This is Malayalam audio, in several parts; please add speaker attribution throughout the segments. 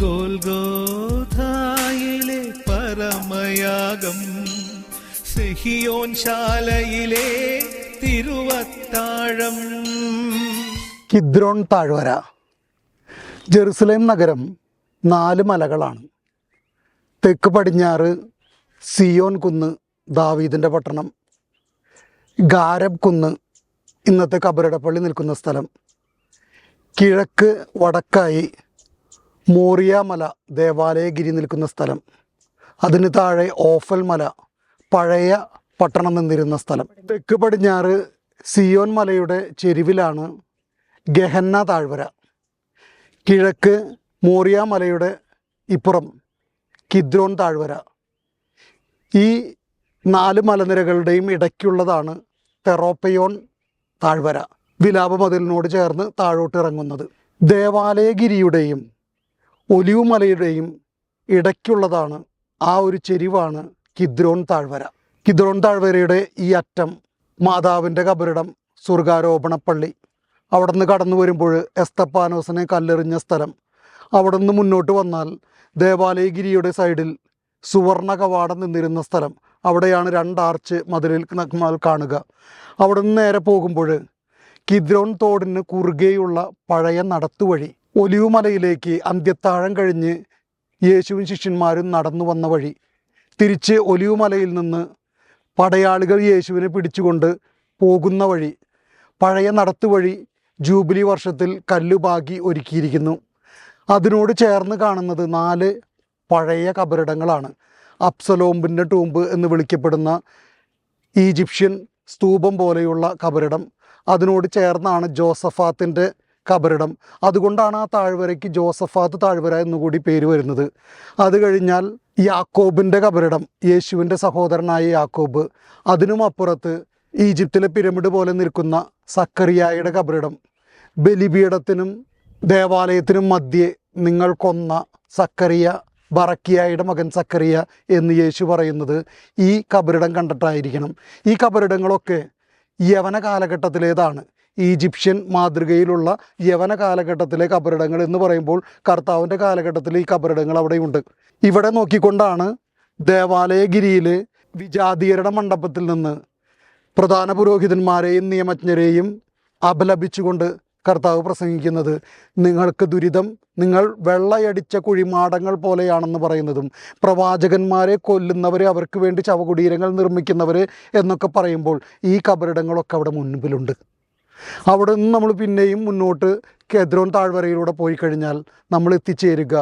Speaker 1: ഗോൽഗോഥായിലെ പരമയാഗം, സിഹിയോൻ ശാലയിലെ തിരുവത്താഴം.
Speaker 2: കിദ്രോൺ താഴ്വര. ജെറുസലേം നഗരം 4 മലകളാണ്. തെക്ക് പടിഞ്ഞാറ് സിയോൻ കുന്ന്, ദാവീദിൻ്റെ പട്ടണം. ഗാരബ് കുന്ന്, ഇന്നത്തെ കബറിടപ്പള്ളി നിൽക്കുന്ന സ്ഥലം. കിഴക്ക് വടക്കായി മോറിയ മല, ദേവാലയഗിരി നിൽക്കുന്ന സ്ഥലം. അതിന് താഴെ ഓഫൽ മല, പഴയ പട്ടണം നിന്നിരുന്ന സ്ഥലം. തെക്ക് പടിഞ്ഞാറ് സിയോൻ മലയുടെ ചെരുവിലാണ് ഗഹന്ന താഴ്വര. കിഴക്ക് മോറിയ മലയുടെ ഇപ്പുറം കിദ്രോൺ താഴ്വര. ഈ 4 മലനിരകളുടെയും ഇടയ്ക്കുള്ളതാണ് തെറോപ്പയോൺ താഴ്വര, വിലാപമതിലിനോട് ചേർന്ന് താഴോട്ട് ഇറങ്ങുന്നത്. ദേവാലയഗിരിയുടെയും ഒലിവ് മലയുടെയും ഇടയ്ക്കുള്ളതാണ് ആ ഒരു ചെരിവാണ് കിദ്രോൺ താഴ്വര. കിദ്രോൺ താഴ്വരയുടെ ഈ അറ്റം മാതാവിൻ്റെ കബറിടം, സ്വർഗാരോപണപ്പള്ളി. അവിടെ നിന്ന് കടന്നു വരുമ്പോൾ എസ്തപ്പാനോസിനെ കല്ലെറിഞ്ഞ സ്ഥലം. അവിടെ നിന്ന് മുന്നോട്ട് വന്നാൽ ദേവാലയഗിരിയുടെ സൈഡിൽ സുവർണ കവാടം നിന്നിരുന്ന സ്ഥലം. അവിടെയാണ് 2 ആർച്ച് മതിലിൽ നമ്മൾ കാണുക. അവിടെ നിന്ന് നേരെ പോകുമ്പോൾ കിദ്രോൺ തോടിന് കുറുകെയുള്ള പഴയ നടത്തുവഴി, ഒലിവ് മലയിലേക്ക് അന്ത്യത്താഴം കഴിഞ്ഞ് യേശുവും ശിഷ്യന്മാരും നടന്നു വന്ന വഴി, തിരിച്ച് ഒലിവ് മലയിൽ നിന്ന് പടയാളികൾ യേശുവിനെ പിടിച്ചുകൊണ്ട് പോകുന്ന വഴി, പഴയ നടത്തുവഴി ജൂബിലി വർഷത്തിൽ കല്ലുപാകി ഒരുക്കിയിരിക്കുന്നു. അതിനോട് ചേർന്ന് കാണുന്നത് 4 പഴയ കബറിടങ്ങളാണ്. അബ്സലോമിൻ്റെ ടൂമ്പ് എന്ന് വിളിക്കപ്പെടുന്ന ഈജിപ്ഷ്യൻ സ്തൂപം പോലെയുള്ള കബറിടം. അതിനോട് ചേർന്നാണ് ജോസഫാത്തിൻ്റെ കബറിടം. അതുകൊണ്ടാണ് ആ താഴ്വരയ്ക്ക് ജോസഫാത്ത് താഴ്വര എന്നുകൂടി പേര് വരുന്നത്. അത് കഴിഞ്ഞാൽ യാക്കോബിൻ്റെ കബറിടം, യേശുവിൻ്റെ സഹോദരനായ യാക്കോബ്. അതിനും അപ്പുറത്ത് ഈജിപ്തിലെ പിരമിഡ് പോലെ നിൽക്കുന്ന സക്കറിയായുടെ കബറിടം. ബലിപീഠത്തിനും ദേവാലയത്തിനും മധ്യേ നിങ്ങൾ കൊന്ന സക്കറിയ, ബറക്കിയായുടെ മകൻ സക്കറിയ എന്ന് യേശു പറയുന്നത് ഈ കബറിടം കണ്ടിട്ടായിരിക്കണം. ഈ കബറിടങ്ങളൊക്കെ യവന കാലഘട്ടത്തിലേതാണ്. ഈജിപ്ഷ്യൻ മാതൃകയിലുള്ള യവന കാലഘട്ടത്തിലെ കബറിടങ്ങൾ എന്ന് പറയുമ്പോൾ കർത്താവിൻ്റെ കാലഘട്ടത്തിൽ ഈ കബറിടങ്ങൾ അവിടെയുണ്ട്. ഇവിടെ നോക്കിക്കൊണ്ടാണ് ദേവാലയഗിരിയിൽ വിജാതീയരുടെ മണ്ഡപത്തിൽ നിന്ന് പ്രധാന പുരോഹിതന്മാരെയും നിയമജ്ഞരെയും അപലപിച്ചുകൊണ്ട് കർത്താവ് പ്രസംഗിക്കുന്നത്. നിങ്ങൾക്ക് ദുരിതം, നിങ്ങൾ വെള്ളയടിച്ച കുഴിമാടങ്ങൾ പോലെയാണെന്ന് പറയുന്നതും, പ്രവാചകന്മാരെ കൊല്ലുന്നവരെ, അവർക്ക് വേണ്ടി ശവകുടീരങ്ങൾ നിർമ്മിക്കുന്നവർ എന്നൊക്കെ പറയുമ്പോൾ ഈ കബറിടങ്ങളൊക്കെ അവിടെ മുൻപിലുണ്ട്. അവിടെ നിന്ന് നമ്മൾ പിന്നെയും മുന്നോട്ട് കിദ്രോൺ താഴ്വരയിലൂടെ പോയി കഴിഞ്ഞാൽ നമ്മൾ എത്തിച്ചേരുക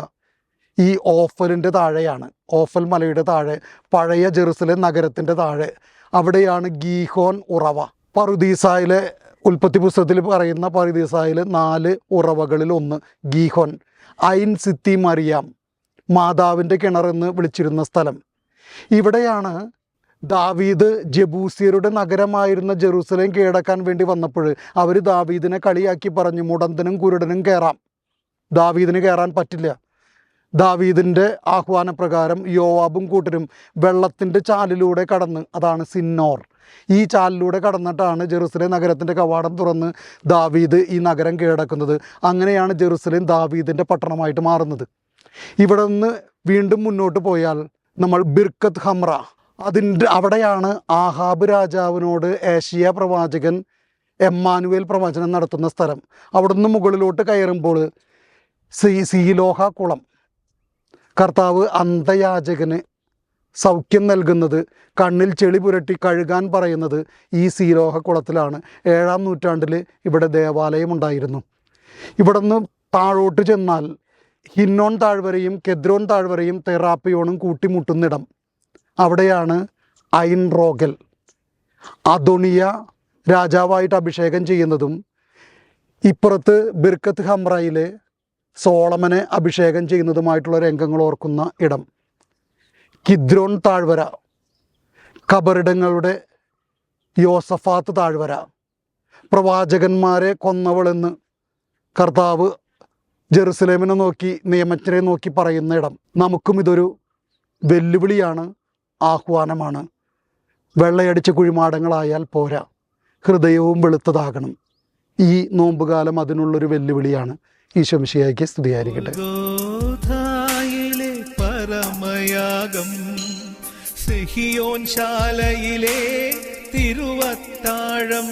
Speaker 2: ഈ ഓഫലിൻ്റെ താഴെയാണ്. ഓഫൽ മലയുടെ താഴെ, പഴയ ജെറുസലേം നഗരത്തിൻ്റെ താഴെ, അവിടെയാണ് ഗീഹോൻ ഉറവ. പറുദീസായിലെ ഉൽപ്പത്തി പുസ്തകത്തിൽ പറയുന്ന പറുദീസായിലെ 4 ഉറവകളിൽ ഒന്ന് ഗീഹോൻ. ഐൻ സിത്തി മറിയാം, മാതാവിൻ്റെ കിണറെന്ന് വിളിച്ചിരുന്ന സ്ഥലം. ഇവിടെയാണ് ദാവീദ് ജബൂസിയരുടെ നഗരമായിരുന്ന ജെറൂസലേം കീഴടക്കാൻ വേണ്ടി വന്നപ്പോൾ അവർ ദാവീദിനെ കളിയാക്കി പറഞ്ഞു, മുടന്തനും കുരുടനും കയറാം, ദാവീദിന് കയറാൻ പറ്റില്ല. ദാവീദിൻ്റെ ആഹ്വാനപ്രകാരം യോവാബും കൂട്ടരും വെള്ളത്തിൻ്റെ ചാലിലൂടെ കടന്ന്, അതാണ് സിന്നോർ, ഈ ചാലിലൂടെ കടന്നിട്ടാണ് ജെറുസലേം നഗരത്തിൻ്റെ കവാടം തുറന്ന് ദാവീദ് ഈ നഗരം കീഴടക്കുന്നത്. അങ്ങനെയാണ് ജെറുസലേം ദാവീദിൻ്റെ പട്ടണമായിട്ട് മാറുന്നത്. ഇവിടെ നിന്ന് വീണ്ടും മുന്നോട്ട് പോയാൽ നമ്മൾ ബിർക്കത്ത് ഹമ്ര, അവിടെയാണ് ആഹാബ് രാജാവിനോട് ഏശയ്യ പ്രവാചകൻ എമ്മാനുവേൽ പ്രവചനം നടത്തുന്ന സ്ഥലം. അവിടെ നിന്ന് മുകളിലോട്ട് കയറുമ്പോൾ സീലോഹ കുളം, കർത്താവ് അന്ധയാചകന് സൗഖ്യം നൽകുന്നത്, കണ്ണിൽ ചെളി പുരട്ടി കഴുകാൻ പറയുന്നത് ഈ സീലോഹ കുളത്തിലാണ്. 7-ാം നൂറ്റാണ്ടിൽ ഇവിടെ ദേവാലയമുണ്ടായിരുന്നു. ഇവിടെ നിന്ന് താഴോട്ട് ചെന്നാൽ ഹിന്നോൺ താഴ്വരയും കെദ്രോൺ താഴ്വരയും തെറാപ്പിയോണും കൂട്ടിമുട്ടുന്നിടം. അവിടെയാണ് ഐൻ റോഗൽ, അദോണിയ രാജാവായിട്ട് അഭിഷേകം ചെയ്യുന്നതും, ഇപ്പുറത്ത് ബിർക്കത്ത് ഹമ്രയിലെ സോളമനെ അഭിഷേകം ചെയ്യുന്നതുമായിട്ടുള്ള രംഗങ്ങൾ ഓർക്കുന്ന ഇടം. കിദ്രോൺ താഴ്വര, കബറിടങ്ങളുടെ യോസഫാത്ത് താഴ്വര, പ്രവാചകന്മാരെ കൊന്നവളെന്ന് കർത്താവ് ജെറുസലേമിനെ നോക്കി, നിയമജ്ഞരെ നോക്കി പറയുന്ന ഇടം. നമുക്കും ഇതൊരു വെല്ലുവിളിയാണ്, ആഹ്വാനമാണ്. വെള്ളയടിച്ച കുഴിമാടങ്ങളായാൽ പോരാ, ഹൃദയവും വെളുത്തതാകണം. ഈ നോമ്പുകാലം അതിനുള്ളൊരു വെല്ലുവിളിയാണ്. ഈശോ മിശിഹായ്ക്ക് സ്തുതിയായിരിക്കട്ടെ.
Speaker 1: പരമയാഗം സിഹിയോൻ ശാലയിലെ തിരുവത്താഴം